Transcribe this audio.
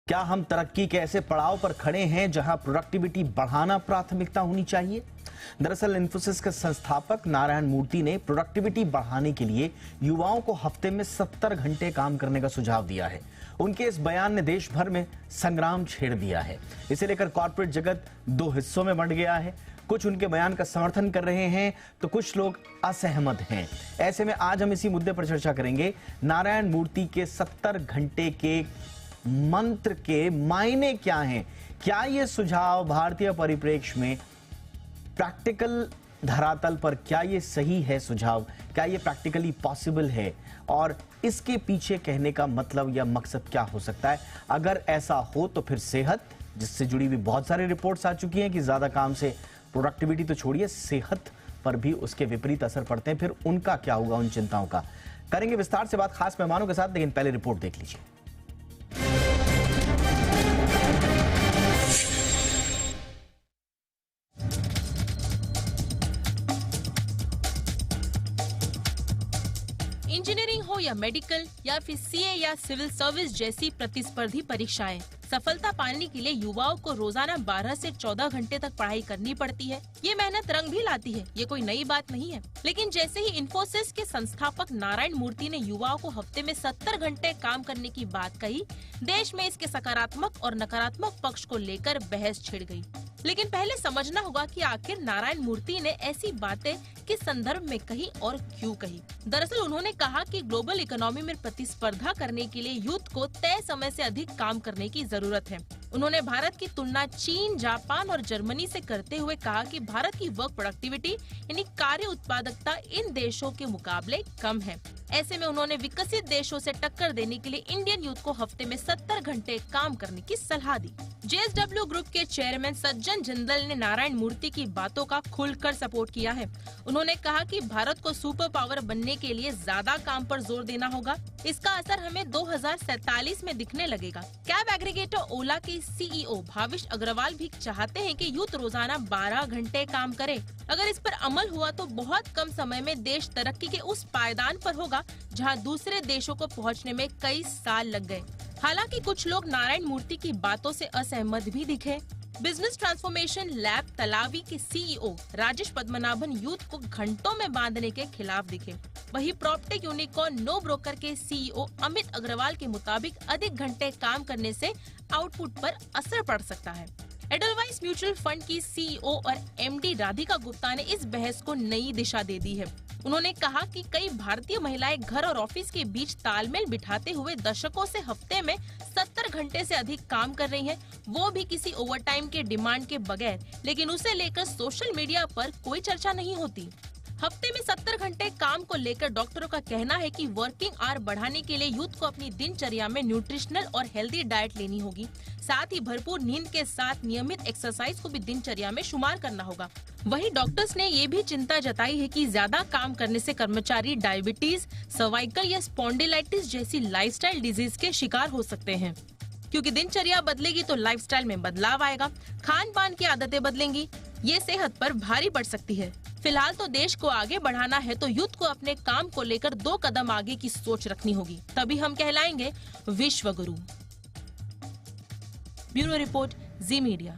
क्या हम तरक्की के ऐसे पड़ाव पर खड़े हैं जहां प्रोडक्टिविटी बढ़ाना प्राथमिकता होनी चाहिए? दरअसल इन्फोसिस के संस्थापक नारायण मूर्ति ने प्रोडक्टिविटी बढ़ाने के लिए युवाओं को हफ्ते में 70 घंटे काम करने का सुझाव दिया है। उनके इस बयान ने देश भर में संग्राम छेड़ दिया है। इसे लेकर कॉर्पोरेट जगत दो हिस्सों में बंट गया है। कुछ उनके बयान का समर्थन कर रहे हैं तो कुछ लोग असहमत हैं। ऐसे में आज हम इसी मुद्दे पर चर्चा करेंगे। नारायण मूर्ति के 70 घंटे के मंत्र के मायने क्या हैं? क्या ये सुझाव भारतीय परिप्रेक्ष्य में प्रैक्टिकल धरातल पर क्या ये सही है सुझाव? क्या ये प्रैक्टिकली पॉसिबल है? और इसके पीछे कहने का मतलब या मकसद क्या हो सकता है? अगर ऐसा हो तो फिर सेहत, जिससे जुड़ी हुई बहुत सारी रिपोर्ट्स आ चुकी हैं कि ज्यादा काम से प्रोडक्टिविटी तो छोड़िए, सेहत पर भी उसके विपरीत असर पड़ते हैं। फिर उनका क्या होगा, उन चिंताओं का? करेंगे विस्तार से बात खास मेहमानों के साथ, लेकिन पहले रिपोर्ट देख लीजिए। इंजीनियरिंग हो या मेडिकल या फिर सीए या सिविल सर्विस जैसी प्रतिस्पर्धी परीक्षाएं, सफलता पाने के लिए युवाओं को रोजाना 12 से 14 घंटे तक पढ़ाई करनी पड़ती है। ये मेहनत रंग भी लाती है, ये कोई नई बात नहीं है। लेकिन जैसे ही इन्फोसिस के संस्थापक नारायण मूर्ति ने युवाओं को हफ्ते में 70 घंटे काम करने की बात कही, देश में इसके सकारात्मक और नकारात्मक पक्ष को लेकर बहस छिड़ गई। लेकिन पहले समझना होगा कि आखिर नारायण मूर्ति ने ऐसी बातें किस संदर्भ में कही और क्यों कही। दरअसल उन्होंने कहा कि ग्लोबल इकोनॉमी में प्रतिस्पर्धा करने के लिए यूथ को तय समय से अधिक काम करने की जरूरत है। उन्होंने भारत की तुलना चीन, जापान और जर्मनी से करते हुए कहा कि भारत की वर्क प्रोडक्टिविटी यानी कार्य उत्पादकता इन देशों के मुकाबले कम है। ऐसे में उन्होंने विकसित देशों से टक्कर देने के लिए इंडियन यूथ को हफ्ते में 70 घंटे काम करने की सलाह दी। JSW ग्रुप के चेयरमैन सज्जन जिंदल ने नारायण मूर्ति की बातों का खुलकर सपोर्ट किया है। उन्होंने कहा कि भारत को सुपर पावर बनने के लिए ज्यादा काम पर जोर देना होगा। इसका असर हमें 2047 में दिखने लगेगा। कैब एग्रीगेटर ओला के CEO भाविश अग्रवाल भी चाहते हैं कि यूथ रोजाना 12 घंटे काम करे। अगर इस पर अमल हुआ तो बहुत कम समय में देश तरक्की के उस पायदान पर होगा जहां दूसरे देशों को पहुंचने में कई साल लग गए। हालांकि कुछ लोग नारायण मूर्ति की बातों से असहमत भी दिखे। बिजनेस ट्रांसफॉर्मेशन लैब तलावी के CEO राजेश पद्मनाभन यूथ को घंटों में बांधने के खिलाफ दिखे। वहीं प्रॉपर्टी यूनिकॉर्न नो ब्रोकर के CEO अमित अग्रवाल के मुताबिक अधिक घंटे काम करने से आउटपुट पर असर पड़ सकता है। एडलवाइस म्यूचुअल फंड की CEO और MD राधिका गुप्ता ने इस बहस को नई दिशा दे दी है। उन्होंने कहा कि कई भारतीय महिलाएं घर और ऑफिस के बीच तालमेल बिठाते हुए दशकों से हफ्ते में 70 घंटे से अधिक काम कर रही हैं, वो भी किसी ओवरटाइम के डिमांड के बगैर। लेकिन उसे लेकर सोशल मीडिया पर कोई चर्चा नहीं होती। हफ्ते में 70 घंटे काम को लेकर डॉक्टरों का कहना है कि वर्किंग आवर बढ़ाने के लिए यूथ को अपनी दिनचर्या में न्यूट्रिशनल और हेल्दी डाइट लेनी होगी। साथ ही भरपूर नींद के साथ नियमित एक्सरसाइज को भी दिनचर्या में शुमार करना होगा। वहीं डॉक्टर्स ने ये भी चिंता जताई है कि ज्यादा काम करने से कर्मचारी डायबिटीज, सर्वाइकल या स्पॉन्डिलाइटिस जैसी लाइफस्टाइल डिजीज के शिकार हो सकते हैं। क्योंकि दिनचर्या बदलेगी तो लाइफस्टाइल में बदलाव आएगा, खान पान की आदतें बदलेंगी, ये सेहत पर भारी पड़ सकती है। फिलहाल तो देश को आगे बढ़ाना है तो यूथ को अपने काम को लेकर 2 कदम आगे की सोच रखनी होगी, तभी हम कहलाएंगे विश्व गुरु। ब्यूरो रिपोर्ट, जी मीडिया।